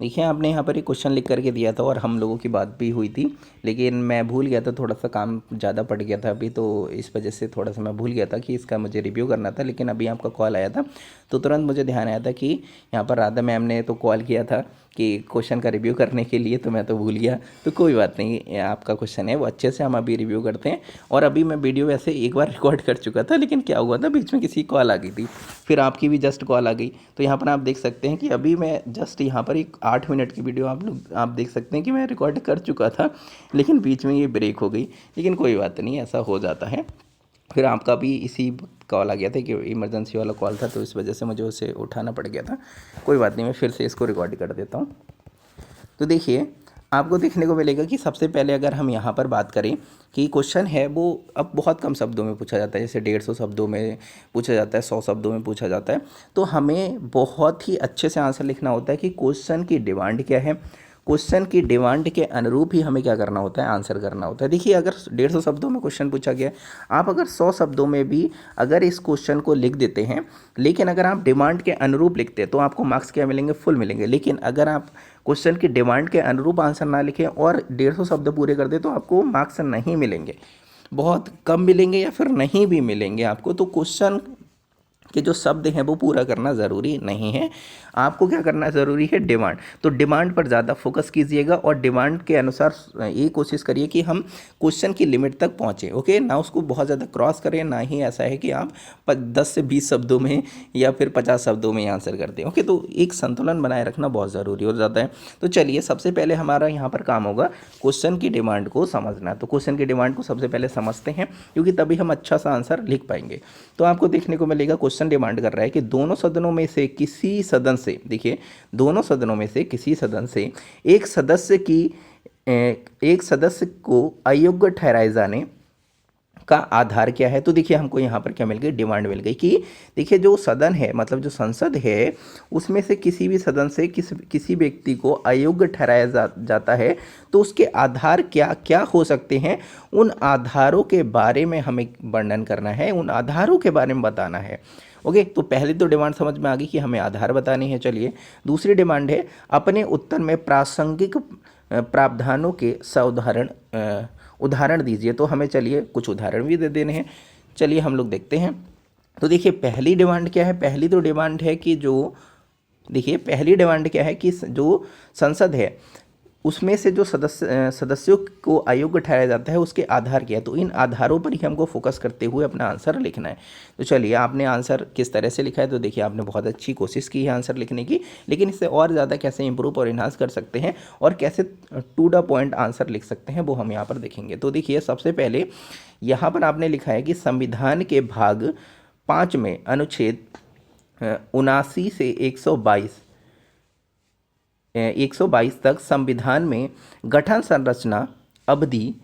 देखिए आपने यहाँ पर एक क्वेश्चन लिख करके दिया था और हम लोगों की बात भी हुई थी, लेकिन मैं भूल गया था, थोड़ा सा काम ज़्यादा पड़ गया था अभी, तो इस वजह से थोड़ा सा मैं भूल गया था कि इसका मुझे रिव्यू करना था। लेकिन अभी आपका कॉल आया था तो तुरंत मुझे ध्यान आया था कि यहाँ पर राधा मैम ने तो कॉल किया था कि क्वेश्चन का रिव्यू करने के लिए, तो मैं तो भूल गया। तो कोई बात नहीं, ये आपका क्वेश्चन है वो अच्छे से हम अभी रिव्यू करते हैं। और अभी मैं वीडियो वैसे एक बार रिकॉर्ड कर चुका था, लेकिन क्या हुआ था बीच में किसी कॉल आ गई थी, फिर आपकी भी जस्ट कॉल आ गई। तो यहाँ पर आप देख सकते हैं कि अभी मैं जस्ट यहाँ पर एक 8 मिनट की वीडियो आप देख सकते हैं कि मैं रिकॉर्ड कर चुका था, लेकिन बीच में ये ब्रेक हो गई। लेकिन कोई बात नहीं, ऐसा हो जाता है। फिर आपका भी इसी कॉल आ गया था कि इमरजेंसी वाला कॉल था, तो इस वजह से मुझे उसे उठाना पड़ गया था। कोई बात नहीं, मैं फिर से इसको रिकॉर्ड कर देता हूँ। तो देखिए आपको देखने को मिलेगा कि सबसे पहले अगर हम यहाँ पर बात करें कि क्वेश्चन है वो अब बहुत कम शब्दों में पूछा जाता है, जैसे 150 शब्दों में पूछा जाता है, 100 शब्दों में पूछा जाता है। तो हमें बहुत ही अच्छे से आंसर लिखना होता है कि क्वेश्चन की डिमांड क्या है, क्वेश्चन की डिमांड के अनुरूप ही हमें क्या करना होता है, आंसर करना होता है। देखिए अगर 150 शब्दों में क्वेश्चन पूछा गया, आप अगर 100 शब्दों में भी अगर इस क्वेश्चन को लिख देते हैं, लेकिन अगर आप डिमांड के अनुरूप लिखते हैं तो आपको मार्क्स क्या मिलेंगे, फुल मिलेंगे। लेकिन अगर आप क्वेश्चन की डिमांड के अनुरूप आंसर ना लिखें और 150 शब्द पूरे कर दे तो आपको मार्क्स नहीं मिलेंगे, बहुत कम मिलेंगे या फिर नहीं भी मिलेंगे आपको। तो क्वेश्चन कि जो शब्द हैं वो पूरा करना ज़रूरी नहीं है, आपको क्या करना ज़रूरी है, डिमांड। तो डिमांड पर ज़्यादा फोकस कीजिएगा और डिमांड के अनुसार ये कोशिश करिए कि हम क्वेश्चन की लिमिट तक पहुँचें। ओके, ना उसको बहुत ज़्यादा क्रॉस करें, ना ही ऐसा है कि आप 10 से 20 शब्दों में या फिर 50 शब्दों में आंसर कर दें। ओके, तो एक संतुलन बनाए रखना बहुत ज़रूरी हो जाता है। तो चलिए सबसे पहले हमारा यहाँ पर काम होगा क्वेश्चन की डिमांड को समझना। तो क्वेश्चन की डिमांड को सबसे पहले समझते हैं, क्योंकि तभी हम अच्छा सा आंसर लिख पाएंगे। तो आपको देखने को मिलेगा क्वेश्चन डिमांड कर रहा है कि दोनों सदनों में से किसी सदन से, देखिए दोनों सदनों में से किसी सदन से एक सदस्य की एक सदस्य को अयोग्य ठहराए जाने का आधार क्या है। तो देखिए हमको यहाँ पर क्या मिल गई, डिमांड मिल गई कि देखिए जो सदन है, मतलब जो संसद है, उसमें से किसी भी सदन से किसी व्यक्ति को अयोग्य ठहराया जाता है, तो उसके आधार क्या क्या हो सकते हैं, उन आधारों के बारे में हमें वर्णन करना है, उन आधारों के बारे में बताना है। ओके, तो पहली तो डिमांड समझ में आ गई कि हमें आधार बतानी है। चलिए दूसरी डिमांड है, अपने उत्तर में प्रासंगिक प्रावधानों के उदाहरण दीजिए। तो हमें चलिए कुछ उदाहरण भी दे देने हैं, चलिए हम लोग देखते हैं। तो देखिए पहली डिमांड क्या है, पहली तो डिमांड है कि जो, देखिए पहली डिमांड क्या है कि जो संसद है उसमें से जो सदस्यों को अयोग्य ठहराया जाता है उसके आधार क्या है। तो इन आधारों पर ही हमको फोकस करते हुए अपना आंसर लिखना है। तो चलिए आपने आंसर किस तरह से लिखा है, तो देखिए आपने बहुत अच्छी कोशिश की है आंसर लिखने की, लेकिन इससे और ज़्यादा कैसे इंप्रूव और इन्हांस कर सकते हैं और कैसे टू द पॉइंट आंसर लिख सकते हैं वो हम यहाँ पर देखेंगे। तो देखिए सबसे पहले यहाँ पर आपने लिखा है कि संविधान के भाग 5 में अनुच्छेद 79 से 122 तक संविधान में गठन संरचना अवधि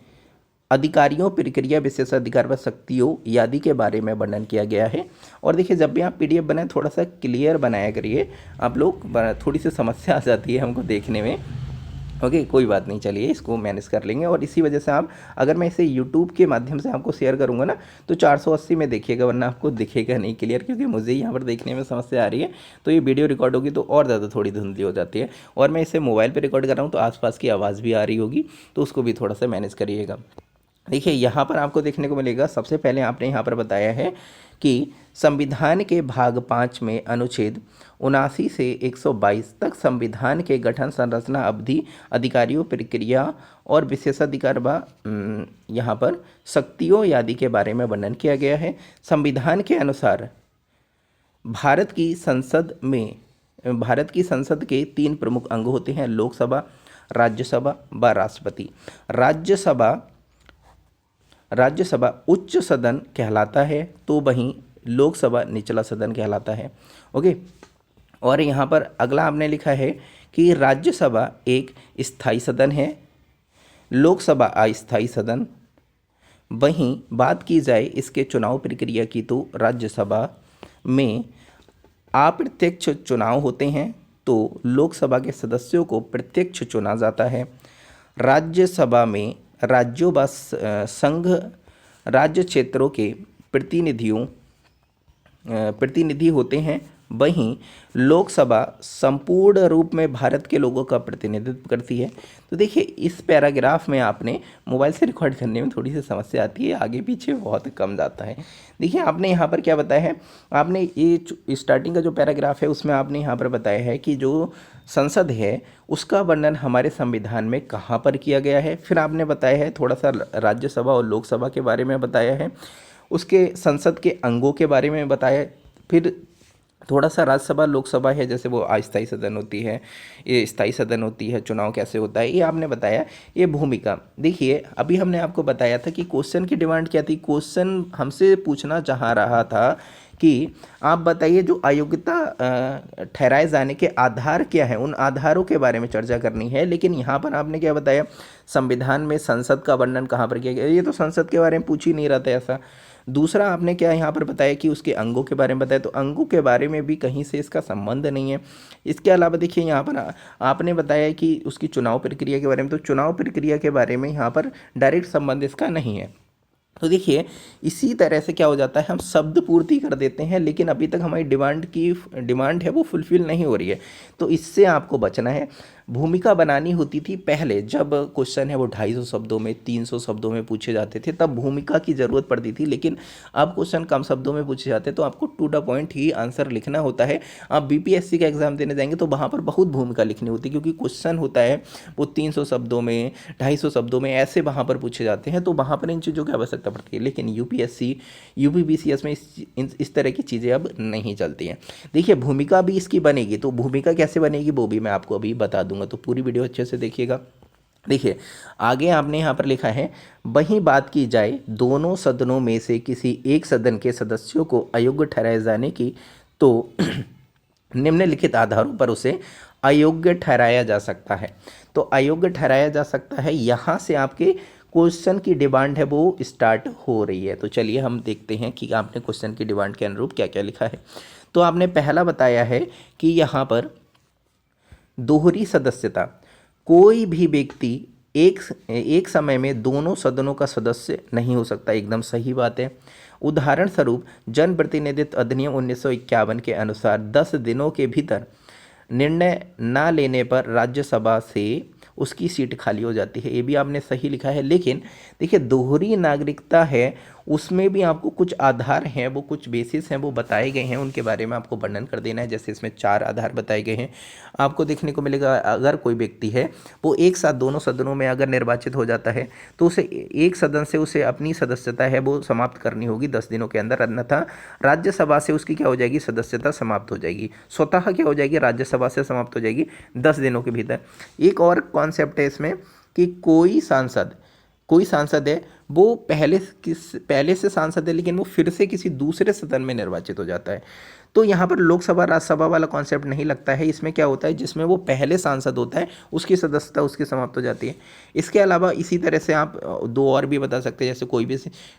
अधिकारियों प्रक्रिया विशेषाधिकार व शक्तियों आदि के बारे में वर्णन किया गया है। और देखिए जब भी आप पीडीएफ बनाएं थोड़ा सा क्लियर बनाया करिए, आप लोग थोड़ी सी समस्या आ जाती है हमको देखने में। ओके, कोई बात नहीं, चलिए इसको मैनेज कर लेंगे। और इसी वजह से आप, अगर मैं इसे यूट्यूब के माध्यम से आपको शेयर करूंगा ना तो 480 में देखिएगा, वरना आपको दिखेगा नहीं क्लियर, क्योंकि मुझे यहाँ पर देखने में समस्या आ रही है। तो ये वीडियो रिकॉर्ड होगी तो और ज़्यादा थोड़ी धुंधली हो जाती है, और मैं इसे मोबाइल पर रिकॉर्ड कर रहा हूँ तो आसपास की आवाज़ भी आ रही होगी, तो उसको भी थोड़ा सा मैनेज करिएगा। देखिए यहाँ पर आपको देखने को मिलेगा, सबसे पहले आपने यहाँ पर बताया है कि संविधान के भाग 5 में अनुच्छेद 79 से 122 तक संविधान के गठन संरचना अवधि अधिकारियों प्रक्रिया और विशेषाधिकार व यहाँ पर शक्तियों आदि के बारे में वर्णन किया गया है। संविधान के अनुसार भारत की संसद के 3 प्रमुख अंग होते हैं, लोकसभा, राज्यसभा व राष्ट्रपति। राज्यसभा उच्च सदन कहलाता है, तो वहीं लोकसभा निचला सदन कहलाता है। ओके, और यहाँ पर अगला आपने लिखा है कि राज्यसभा एक स्थायी सदन है, लोकसभा अस्थायी सदन। वहीं बात की जाए इसके चुनाव प्रक्रिया की तो राज्यसभा में अप्रत्यक्ष चुनाव होते हैं, तो लोकसभा के सदस्यों को प्रत्यक्ष चुना जाता है। राज्यसभा में राज्यों व संघ राज्य क्षेत्रों के प्रतिनिधि होते हैं, वहीं लोकसभा संपूर्ण रूप में भारत के लोगों का प्रतिनिधित्व करती है। तो देखिए इस पैराग्राफ में आपने मोबाइल से रिकॉर्ड करने में थोड़ी सी समस्या आती है, आगे पीछे बहुत कम जाता है। देखिए आपने यहाँ पर क्या बताया है, आपने ये स्टार्टिंग का जो पैराग्राफ है उसमें आपने यहाँ पर बताया है कि जो संसद है उसका वर्णन हमारे संविधान में कहाँ पर किया गया है। फिर आपने बताया है थोड़ा सा राज्यसभा और लोकसभा के बारे में बताया है, उसके संसद के अंगों के बारे में बताया, फिर थोड़ा सा राज्यसभा लोकसभा है जैसे वो अस्थायी सदन होती है, ये स्थायी सदन होती है, चुनाव कैसे होता है ये आपने बताया। ये भूमिका देखिए अभी हमने आपको बताया था कि क्वेश्चन की डिमांड क्या थी। क्वेश्चन हमसे पूछना चाह रहा था कि आप बताइए जो अयोग्यता ठहराए जाने के आधार क्या है, उन आधारों के बारे में चर्चा करनी है। लेकिन यहाँ पर आपने क्या बताया, संविधान में संसद का वर्णन कहाँ पर किया गया, ये तो संसद के बारे में पूछ ही नहीं रहा था ऐसा। दूसरा आपने क्या यहाँ पर बताया कि उसके अंगों के बारे में बताया, तो अंगों के बारे में भी कहीं से इसका संबंध नहीं है। इसके अलावा देखिए यहाँ पर आपने बताया कि उसकी चुनाव प्रक्रिया के बारे में, तो चुनाव प्रक्रिया के बारे में यहाँ पर डायरेक्ट संबंध इसका नहीं है। तो देखिए इसी तरह से क्या हो जाता है, हम शब्द पूर्ति कर देते हैं लेकिन अभी तक हमारी डिमांड है वो फुलफिल नहीं हो रही है। तो इससे आपको बचना है। भूमिका बनानी होती थी पहले, जब क्वेश्चन है वो 250 शब्दों में 300 शब्दों में पूछे जाते थे तब भूमिका की ज़रूरत पड़ती थी। लेकिन अब क्वेश्चन कम शब्दों में पूछे जाते हैं तो आपको टू द पॉइंट ही आंसर लिखना होता है। आप बीपीएससी का एग्जाम देने जाएंगे तो वहाँ पर बहुत भूमिका लिखनी होती है क्योंकि क्वेश्चन होता है वो 300 शब्दों में 250 शब्दों में ऐसे वहाँ पर पूछे जाते हैं, तो वहाँ पर इन चीज़ों की आवश्यकता पड़ती है। लेकिन यूपीएससी यूपीबीसीएस में इस तरह की चीज़ें अब नहीं चलती हैं। देखिए भूमिका भी इसकी बनेगी, तो भूमिका कैसे बनेगी वो भी मैं आपको अभी बता दूंगा, तो पूरी वीडियो अच्छे से देखिएगा। देखिए आगे आपने यहाँ पर लिखा है, वहीं बात की जाए दोनों सदनों में से किसी एक सदन के सदस्यों को अयोग्य ठहराए जाने की, तो निम्नलिखित आधारों पर उसे अयोग्य ठहराया जा सकता है। तो अयोग्य ठहराया जा सकता है, यहाँ से आपके क्वेश्चन की डिमांड है वो स्टार्ट हो रही है। तो चलिए हम देखते हैं कि आपने क्वेश्चन की डिमांड के अनुरूप क्या क्या लिखा है। तो आपने पहला बताया है कि यहाँ पर दोहरी सदस्यता, कोई भी व्यक्ति एक समय में दोनों सदनों का सदस्य नहीं हो सकता, एकदम सही बात है। उदाहरण स्वरूप जन प्रतिनिधित्व अधिनियम 1951 के अनुसार 10 दिनों के भीतर निर्णय न लेने पर राज्यसभा से उसकी सीट खाली हो जाती है, ये भी आपने सही लिखा है। लेकिन देखिए दोहरी नागरिकता है उसमें भी आपको कुछ आधार हैं, वो कुछ बेसिस हैं वो बताए गए हैं, उनके बारे में आपको वर्णन कर देना है। जैसे इसमें 4 आधार बताए गए हैं, आपको देखने को मिलेगा अगर कोई व्यक्ति है वो एक साथ दोनों सदनों में अगर निर्वाचित हो जाता है तो उसे एक सदन से उसे अपनी सदस्यता है वो समाप्त करनी होगी 10 दिनों के अंदर, अन्यथा राज्यसभा से उसकी क्या हो जाएगी, सदस्यता समाप्त हो जाएगी। स्वतः क्या हो जाएगी, राज्यसभा से समाप्त हो जाएगी 10 दिनों के भीतर। एक और कॉन्सेप्ट है इसमें कि कोई सांसद है वो पहले से सांसद है लेकिन वो फिर से किसी दूसरे सदन में निर्वाचित हो जाता है। तो यहाँ पर लोकसभा राज्यसभा वाला कॉन्सेप्ट नहीं लगता है। इसमें क्या होता है, जिसमें वो पहले सांसद होता है उसकी सदस्यता उसकी समाप्त हो जाती है। इसके अलावा इसी तरह से आप 2 और भी बता सकते हैं, जैसे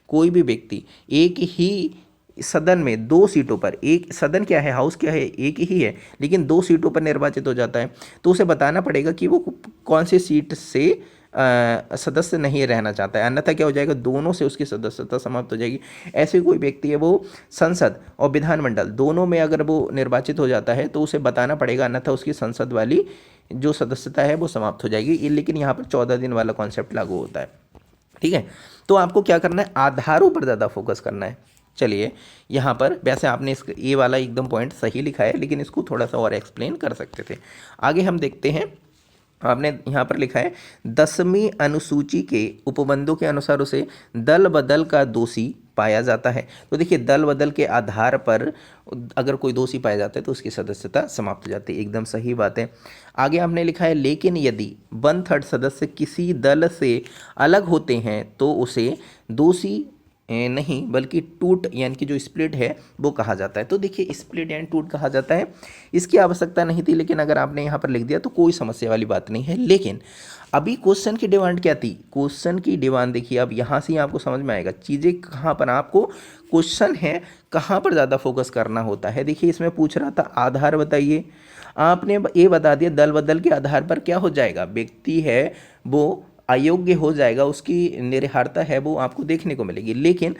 कोई भी व्यक्ति एक ही सदन में 2 सीटों पर, एक सदन क्या है, हाउस क्या है, एक ही है लेकिन 2 सीटों पर निर्वाचित हो जाता है, तो उसे बताना पड़ेगा कि वो कौन सी सीट से सदस्य नहीं रहना चाहता है, अन्यथा क्या हो जाएगा, दोनों से उसकी सदस्यता समाप्त हो जाएगी। ऐसे कोई व्यक्ति है वो संसद और विधानमंडल दोनों में अगर वो निर्वाचित हो जाता है तो उसे बताना पड़ेगा, अन्यथा उसकी संसद वाली जो सदस्यता है वो समाप्त हो जाएगी। लेकिन यहाँ पर 14 दिन वाला कॉन्सेप्ट लागू होता है। ठीक है, तो आपको क्या करना है, आधारों पर ज़्यादा फोकस करना है। चलिए यहाँ पर वैसे आपने ये वाला एकदम पॉइंट सही लिखा है लेकिन इसको थोड़ा सा और एक्सप्लेन कर सकते थे। आगे हम देखते हैं, आपने यहाँ पर लिखा है 10वीं अनुसूची के उपबंधों के अनुसार उसे दल बदल का दोषी पाया जाता है। तो देखिए दल बदल के आधार पर अगर कोई दोषी पाया जाता है तो उसकी सदस्यता समाप्त हो जाती है, एकदम सही बात है। आगे आपने लिखा है लेकिन यदि 1/3 सदस्य किसी दल से अलग होते हैं तो उसे दोषी नहीं बल्कि टूट यानी कि जो स्प्लिट है वो कहा जाता है। तो देखिए स्प्लिट यानी टूट कहा जाता है, इसकी आवश्यकता नहीं थी लेकिन अगर आपने यहाँ पर लिख दिया तो कोई समस्या वाली बात नहीं है। लेकिन अभी क्वेश्चन की डिमांड क्या थी, क्वेश्चन की डिमांड देखिए अब यहाँ से ही आपको समझ में आएगा चीज़ें कहाँ पर, आपको क्वेश्चन है कहाँ पर ज़्यादा फोकस करना होता है। देखिए इसमें पूछ रहा था आधार बताइए, आपने ये बता दिया दल बदल के आधार पर क्या हो जाएगा, व्यक्ति है वो अयोग्य हो जाएगा, उसकी निर्हारता है वो आपको देखने को मिलेगी। लेकिन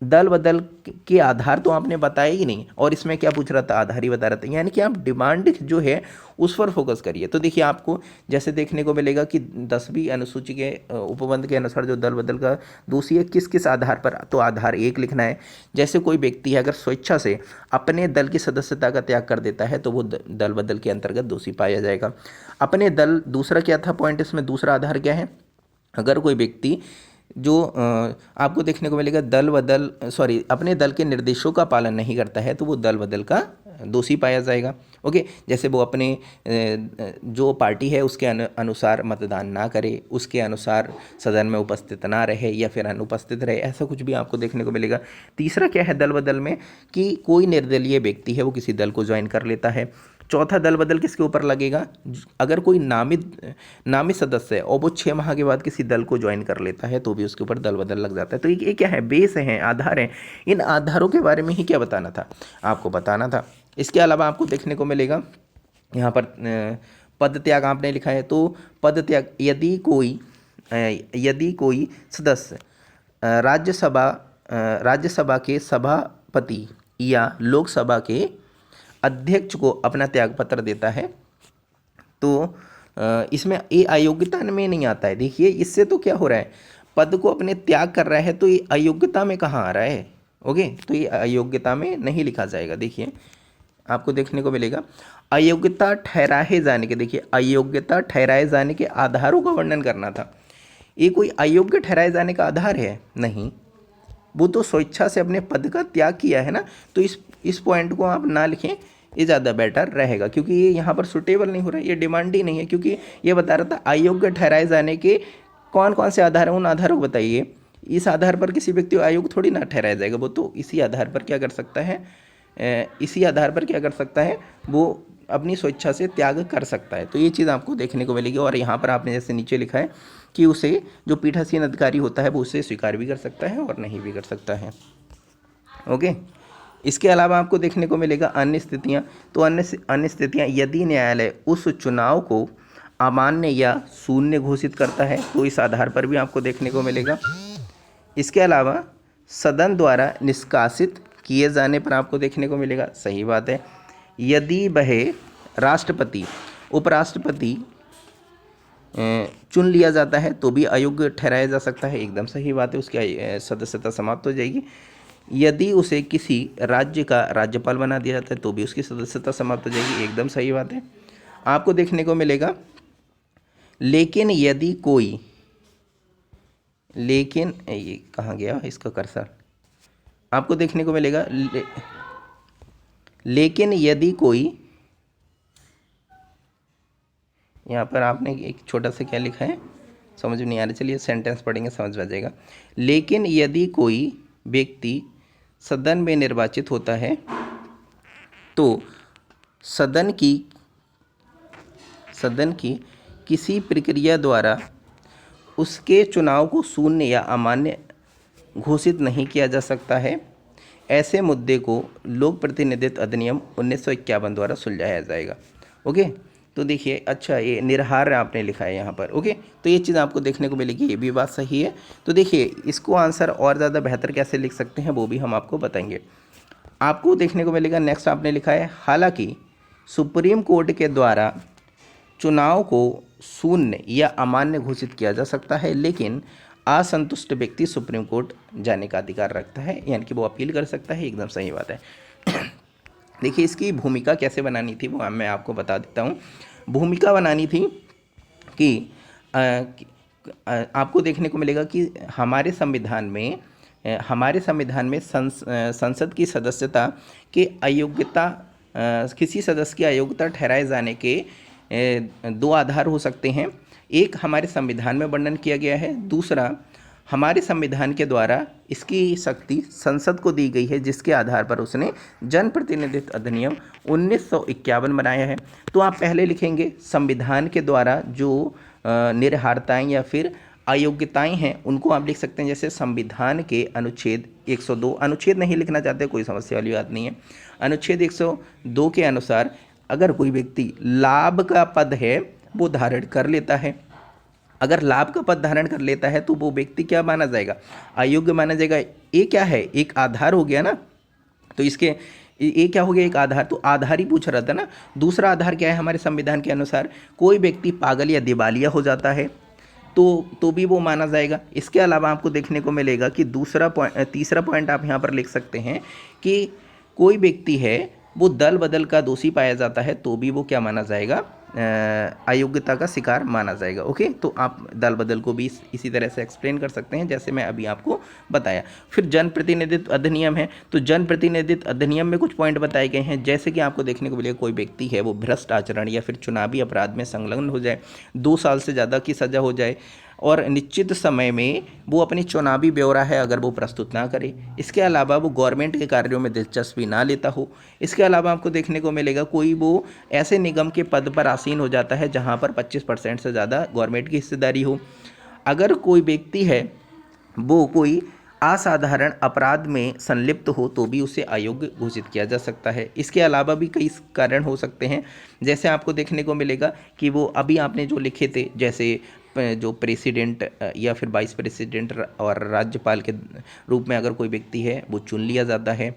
दल बदल के आधार तो आपने बताया ही नहीं, और इसमें क्या पूछ रहा था, आधार ही बता रहा था। यानी कि आप डिमांड जो है उस पर फोकस करिए। तो देखिए आपको जैसे देखने को मिलेगा कि 10वीं अनुसूची के उपबंध के अनुसार जो दल बदल का दोषी है किस किस आधार पर, तो आधार 1 लिखना है। जैसे कोई व्यक्ति है अगर स्वेच्छा से अपने दल की सदस्यता का त्याग कर देता है तो वो दल बदल के अंतर्गत दोषी पाया जाएगा। अपने दल, दूसरा क्या था पॉइंट इसमें, दूसरा आधार क्या है, अगर कोई व्यक्ति जो आपको देखने को मिलेगा दल बदल सॉरी अपने दल के निर्देशों का पालन नहीं करता है तो वो दल बदल का दोषी पाया जाएगा। ओके, जैसे वो अपने जो पार्टी है उसके अनुसार मतदान ना करे, उसके अनुसार सदन में उपस्थित ना रहे या फिर अनुपस्थित रहे, ऐसा कुछ भी आपको देखने को मिलेगा। तीसरा क्या है दल बदल में, कि कोई निर्दलीय व्यक्ति है वो किसी दल को ज्वाइन कर लेता है। चौथा दल बदल किसके ऊपर लगेगा, अगर कोई नामित सदस्य है और वो 6 माह के बाद किसी दल को ज्वाइन कर लेता है तो भी उसके ऊपर दल बदल लग जाता है। तो ये क्या है, बेस हैं, आधार हैं। इन आधारों के बारे में ही क्या बताना था, आपको बताना था। इसके अलावा आपको देखने को मिलेगा यहाँ पर पद त्याग आपने लिखा है, तो पद त्याग यदि कोई सदस्य राज्यसभा के सभापति या लोकसभा के अध्यक्ष को अपना त्याग पत्र देता है तो इसमें ये अयोग्यता में नहीं आता है। देखिए इससे तो क्या हो रहा है, पद को अपने त्याग कर रहा है तो ये अयोग्यता में कहाँ आ रहा है। ओके, तो ये अयोग्यता में नहीं लिखा जाएगा। देखिए आपको देखने को मिलेगा अयोग्यता ठहराए जाने के, देखिए अयोग्यता ठहराए जाने के आधारों का वर्णन करना था। ये कोई अयोग्य ठहराए जाने का आधार है नहीं, वो तो स्वेच्छा से अपने पद का त्याग किया है ना। तो इस पॉइंट को आप ना लिखें, ये ज़्यादा बेटर रहेगा, क्योंकि ये यहाँ पर सुटेबल नहीं हो रहा है, ये डिमांड ही नहीं है। क्योंकि ये बता रहा था अयोग्य ठहराए जाने के कौन कौन से आधार हैं, उन आधारों को बताइए। इस आधार पर किसी व्यक्ति को अयोग्य थोड़ी ना ठहराया जाएगा, वो तो इसी आधार पर क्या कर सकता है, वो अपनी स्वेच्छा से त्याग कर सकता है। तो ये चीज़ आपको देखने को मिलेगी। और यहाँ पर आपने जैसे नीचे लिखा है कि उसे जो पीठासीन अधिकारी होता है वो उसे स्वीकार भी कर सकता है और नहीं भी कर सकता है। ओके, इसके अलावा आपको देखने को मिलेगा अन्य स्थितियाँ। तो अन्य स्थितियाँ, यदि न्यायालय उस चुनाव को अमान्य या शून्य घोषित करता है तो इस आधार पर भी आपको देखने को मिलेगा। इसके अलावा सदन द्वारा निष्कासित किए जाने पर आपको देखने को मिलेगा, सही बात है। यदि वह राष्ट्रपति उपराष्ट्रपति चुन लिया जाता है तो भी अयोग्य ठहराया जा सकता है, एकदम सही बात है, उसकी सदस्यता समाप्त हो जाएगी। यदि उसे किसी राज्य का राज्यपाल बना दिया जाता है तो भी उसकी सदस्यता समाप्त हो जाएगी, एकदम सही बात है। आपको देखने को मिलेगा लेकिन यदि कोई, लेकिन ये कहाँ गया इसका कर्सर, आपको देखने को मिलेगा लेकिन यदि कोई, यहाँ पर आपने एक छोटा सा क्या लिखा है समझ में नहीं आ रहा, चलिए सेंटेंस पढ़ेंगे समझ में आ जाएगा। लेकिन यदि कोई व्यक्ति सदन में निर्वाचित होता है तो सदन की किसी प्रक्रिया द्वारा उसके चुनाव को शून्य या अमान्य घोषित नहीं किया जा सकता है। ऐसे मुद्दे को लोक प्रतिनिधित्व अधिनियम 1951 द्वारा सुलझाया जाएगा। ओके, तो देखिए अच्छा ये निर्हार आपने लिखा है यहाँ पर। ओके, तो ये चीज़ आपको देखने को मिलेगी, ये भी बात सही है। तो देखिए इसको आंसर और ज़्यादा बेहतर कैसे लिख सकते हैं वो भी हम आपको बताएंगे। आपको देखने को मिलेगा नेक्स्ट आपने लिखा है, हालांकि सुप्रीम कोर्ट के द्वारा चुनाव को शून्य या अमान्य घोषित किया जा सकता है, लेकिन असंतुष्ट व्यक्ति सुप्रीम कोर्ट जाने का अधिकार रखता है, यानी कि वो अपील कर सकता है, एकदम सही बात है। देखिए इसकी भूमिका कैसे बनानी थी वो मैं आपको बता देता हूँ। भूमिका बनानी थी कि आपको देखने को मिलेगा कि हमारे संविधान में संसद की सदस्यता के अयोग्यता, किसी सदस्य की अयोग्यता ठहराए जाने के 2 आधार हो सकते हैं। एक हमारे संविधान में वर्णन किया गया है, दूसरा हमारे संविधान के द्वारा इसकी शक्ति संसद को दी गई है, जिसके आधार पर उसने जनप्रतिनिधित्व अधिनियम 1951 बनाया है। तो आप पहले लिखेंगे संविधान के द्वारा जो निर्हारताएं या फिर अयोग्यताएं हैं उनको आप लिख सकते हैं, जैसे संविधान के अनुच्छेद 102, अनुच्छेद नहीं लिखना चाहते कोई समस्या वाली बात नहीं है, अनुच्छेद 102 के अनुसार अगर कोई व्यक्ति लाभ का पद है वो धारण कर लेता है अगर लाभ का पद धारण कर लेता है तो वो व्यक्ति क्या माना जाएगा, अयोग्य माना जाएगा। ये क्या है, एक आधार हो गया ना, तो इसके ये क्या हो गया, एक आधार, तो आधार ही पूछ रहा था ना। दूसरा आधार क्या है हमारे संविधान के अनुसार, कोई व्यक्ति पागल या दिवालिया हो जाता है तो भी वो माना जाएगा। इसके अलावा आपको देखने को मिलेगा कि तीसरा पॉइंट आप यहाँ पर लिख सकते हैं कि कोई व्यक्ति है वो दल बदल का दोषी पाया जाता है तो भी वो क्या माना जाएगा, अयोग्यता का शिकार माना जाएगा। ओके, तो आप दल बदल को भी इसी तरह से एक्सप्लेन कर सकते हैं जैसे मैं अभी आपको बताया। फिर जन प्रतिनिधित्व अधिनियम है, तो जन प्रतिनिधित्व अधिनियम में कुछ पॉइंट बताए गए हैं, जैसे कि आपको देखने को मिलेगा कोई व्यक्ति है वो भ्रष्ट आचरण या फिर चुनावी अपराध में संलग्न हो जाए, 2 साल से ज़्यादा की सज़ा हो जाए और निश्चित समय में वो अपनी चुनावी ब्यौरा है अगर वो प्रस्तुत ना करे, इसके अलावा वो गवर्नमेंट के कार्यों में दिलचस्पी ना लेता हो, इसके अलावा आपको देखने को मिलेगा कोई वो ऐसे निगम के पद पर आसीन हो जाता है जहाँ पर 25% से ज़्यादा गवर्नमेंट की हिस्सेदारी हो, अगर कोई व्यक्ति है वो कोई असाधारण अपराध में संलिप्त हो तो भी उसे अयोग्य घोषित किया जा सकता है। इसके अलावा भी कई कारण हो सकते हैं, जैसे आपको देखने को मिलेगा कि वो अभी आपने जो लिखे थे, जैसे जो प्रेसिडेंट या फिर वाइस प्रेसिडेंट और राज्यपाल के रूप में अगर कोई व्यक्ति है वो चुन लिया जाता है।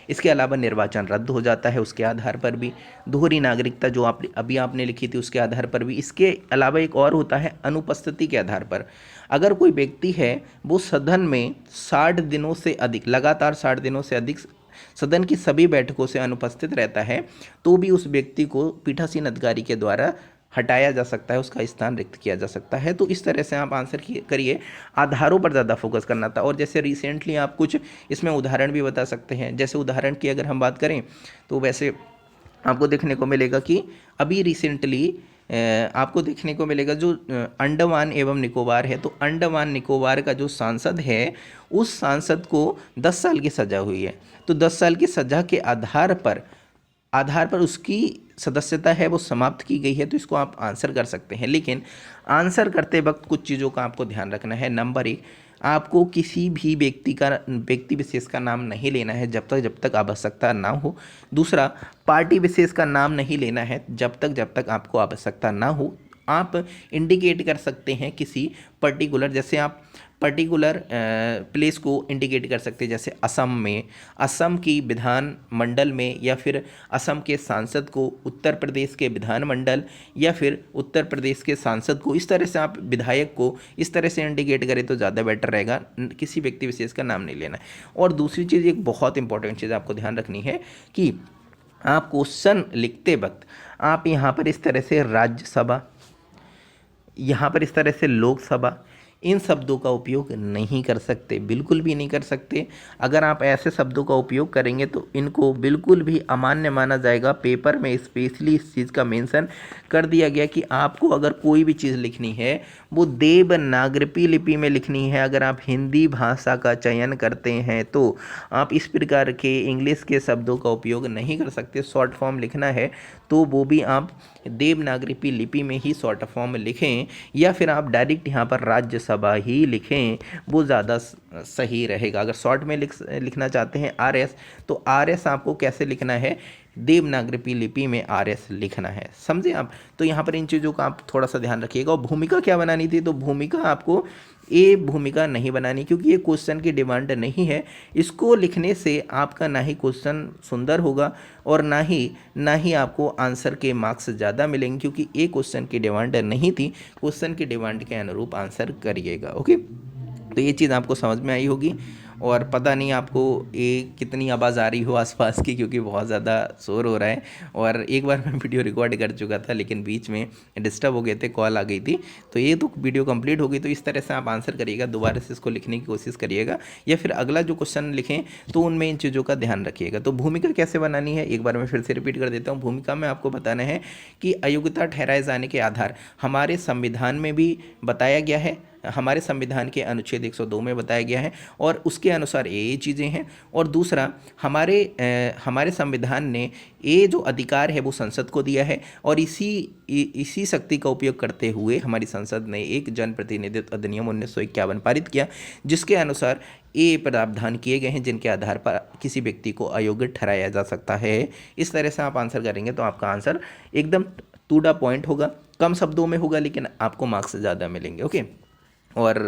इसके अलावा निर्वाचन रद्द हो जाता है उसके आधार पर भी, दोहरी नागरिकता जो अभी आपने लिखी थी उसके आधार पर भी। इसके अलावा एक और होता है अनुपस्थिति के आधार पर, अगर कोई व्यक्ति है वो सदन में 60 दिनों से अधिक, लगातार 60 दिनों से अधिक सदन की सभी बैठकों से अनुपस्थित रहता है तो भी उस व्यक्ति को पीठासीन अधिकारी के द्वारा हटाया जा सकता है, उसका स्थान रिक्त किया जा सकता है। तो इस तरह से आप आंसर करिए, आधारों पर ज़्यादा फोकस करना था। और जैसे रिसेंटली आप कुछ इसमें उदाहरण भी बता सकते हैं, जैसे उदाहरण की अगर हम बात करें तो वैसे आपको देखने को मिलेगा कि अभी रिसेंटली आपको देखने को मिलेगा जो अंडमान एवं निकोबार है, तो अंडमान निकोबार का जो सांसद है उस सांसद को 10 साल की सज़ा हुई है, तो 10 साल की सज़ा के आधार पर उसकी सदस्यता है वो समाप्त की गई है, तो इसको आप आंसर कर सकते हैं। लेकिन आंसर करते वक्त कुछ चीज़ों का आपको ध्यान रखना है। नंबर 1, आपको किसी भी व्यक्ति विशेष का नाम नहीं लेना है जब तक आवश्यकता ना हो। दूसरा, पार्टी विशेष का नाम नहीं लेना है जब तक आपको आवश्यकता ना हो। आप इंडिकेट कर सकते हैं किसी पर्टिकुलर, जैसे आप पर्टिकुलर प्लेस को इंडिकेट कर सकते हैं, जैसे असम में, असम की विधान मंडल में, या फिर असम के सांसद को उत्तर प्रदेश के विधान मंडल, या फिर उत्तर प्रदेश के सांसद को, इस तरह से आप विधायक को इस तरह से इंडिकेट करें तो ज़्यादा बेटर रहेगा, किसी व्यक्ति विशेष का नाम नहीं लेना है। और दूसरी चीज़, एक बहुत इंपॉर्टेंट चीज़ आपको ध्यान रखनी है कि आप क्वेश्चन लिखते वक्त आप यहाँ पर इस तरह से राज्यसभा, यहाँ पर इस तरह से लोकसभा, इन शब्दों का उपयोग नहीं कर सकते, बिल्कुल भी नहीं कर सकते। अगर आप ऐसे शब्दों का उपयोग करेंगे तो इनको बिल्कुल भी अमान्य माना जाएगा। पेपर में स्पेशली इस चीज़ का मेंशन कर दिया गया कि आपको अगर कोई भी चीज़ लिखनी है वो देवनागरी लिपि में लिखनी है। अगर आप हिंदी भाषा का चयन करते हैं तो आप इस प्रकार के इंग्लिश के शब्दों का उपयोग नहीं कर सकते। शॉर्ट फॉर्म लिखना है तो वो भी आप देवनागरी लिपि में ही शॉर्ट फॉर्म लिखें, या फिर आप डायरेक्ट यहाँ पर राज्यसभा ही लिखें, वो ज़्यादा सही रहेगा। अगर शॉर्ट में लिखना चाहते हैं RS, तो RS आपको कैसे लिखना है, देवनागरी लिपि में RS लिखना है, समझे आप। तो यहाँ पर इन चीज़ों का आप थोड़ा सा ध्यान रखिएगा। और भूमिका क्या बनानी थी, तो भूमिका आपको ये भूमिका नहीं बनानी, क्योंकि ये क्वेश्चन की डिमांड नहीं है। इसको लिखने से आपका ना ही क्वेश्चन सुंदर होगा और ना ही आपको आंसर के मार्क्स ज़्यादा मिलेंगे, क्योंकि ये क्वेश्चन की डिमांड नहीं थी। क्वेश्चन की डिमांड के अनुरूप आंसर करिएगा। ओके, तो ये चीज़ आपको समझ में आई होगी। और पता नहीं आपको ये कितनी आवाज़ आ रही हो आसपास की, क्योंकि बहुत ज़्यादा शोर हो रहा है। और एक बार मैं वीडियो रिकॉर्ड कर चुका था, लेकिन बीच में डिस्टर्ब हो गए थे, कॉल आ गई थी। तो ये तो वीडियो कंप्लीट हो गई। तो इस तरह से आप आंसर करिएगा, दोबारा से इसको लिखने की कोशिश करिएगा, या फिर अगला जो क्वेश्चन लिखें तो उनमें इन चीज़ों का ध्यान रखिएगा। तो भूमिका कैसे बनानी है एक बार मैं फिर से रिपीट कर देता हूँ। भूमिका में आपको बताना है कि अयोग्यता ठहराए जाने के आधार हमारे संविधान में भी बताया गया है, हमारे संविधान के अनुच्छेद 102 में बताया गया है, और उसके अनुसार ये चीज़ें हैं। और दूसरा, हमारे संविधान ने ये जो अधिकार है वो संसद को दिया है, और इसी शक्ति का उपयोग करते हुए हमारी संसद ने एक जन प्रतिनिधित्व अधिनियम 1951 पारित किया, जिसके अनुसार ये प्रावधान किए गए हैं जिनके आधार पर किसी व्यक्ति को अयोग्य ठहराया जा सकता है। इस तरह से आप आंसर करेंगे तो आपका आंसर एकदम टू द पॉइंट होगा, कम शब्दों में होगा लेकिन आपको मार्क्स ज़्यादा मिलेंगे। ओके। और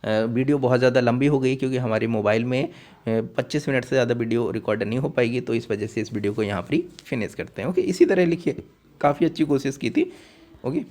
वीडियो बहुत ज़्यादा लंबी हो गई क्योंकि हमारे मोबाइल में 25 मिनट से ज़्यादा वीडियो रिकॉर्ड नहीं हो पाएगी, तो इस वजह से इस वीडियो को यहाँ पर ही फिनिश करते हैं। ओके, इसी तरह लिखिए, काफ़ी अच्छी कोशिश की थी। ओके।